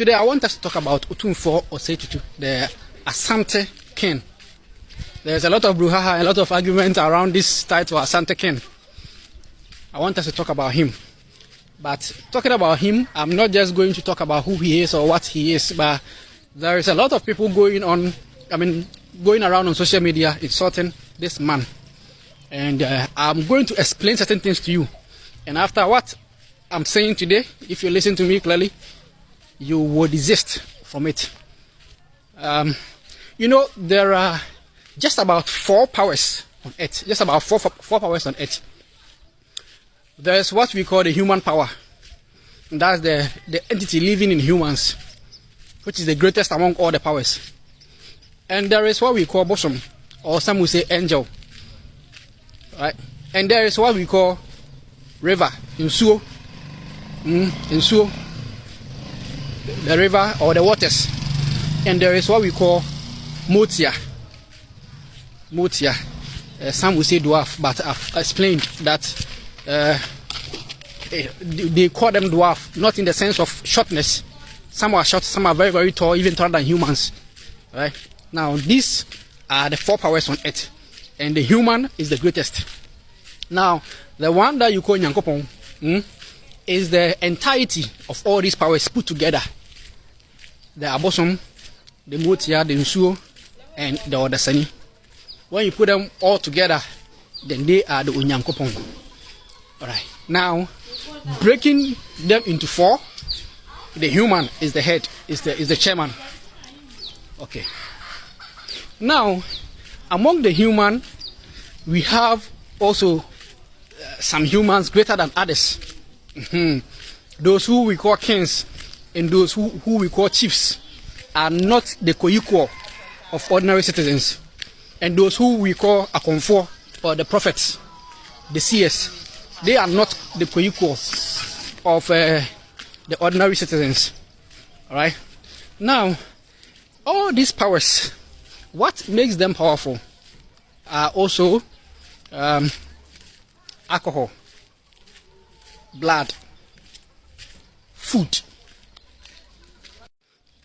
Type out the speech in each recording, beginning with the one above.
Today I want us to talk about Otumfuo Osei, the Asante king. There's a lot of brouhaha, a lot of argument around this title, Asante king. I want us to talk about him. But talking about him, I'm not just going to talk about who he is or what he is, but there is a lot of people going around on social media insulting this man. And I'm going to explain certain things to you. And after what I'm saying today, if you listen to me clearly, you will desist from it. There are just about 4 powers on earth. Just about four powers on earth. There's what we call the human power. And that's the entity living in humans, which is the greatest among all the powers. And there is what we call bosom, or some will say angel. Right? And there is what we call river, insuo. Insuo. The river or the waters. And there is what we call motia. Motia. Some will say dwarf, but I've explained that they call them dwarf, not in the sense of shortness. Some are short, some are very, very tall, even taller than humans. Right? Now, these are the 4 powers on earth. And the human is the greatest. Now, the one that you call Nyankopon is the entirety of all these powers put together. The abosom, the motia, the nsuo, and the odasani. When you put them all together, then they are the Onyankopon. Alright. Now, breaking them into 4, the human is the head, is the chairman. Okay. Now, among the human, we have also some humans greater than others. Those who we call kings and those who we call chiefs are not the co-equal of ordinary citizens. And those who we call akonfo or the prophets, the seers, they are not the co-equal of the ordinary citizens. Alright? Now, all these powers, what makes them powerful are also alcohol, blood, food,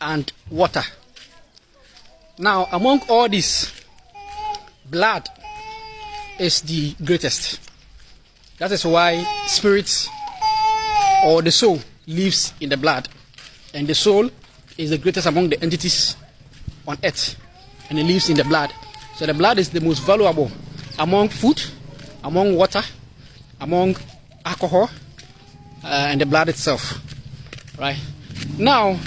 and water. Now, among all these, blood is the greatest. That is why spirits or the soul lives in the blood. And the soul is the greatest among the entities on earth. And it lives in the blood. So the blood is the most valuable among food, among water, among alcohol, and the blood itself. Right? Now,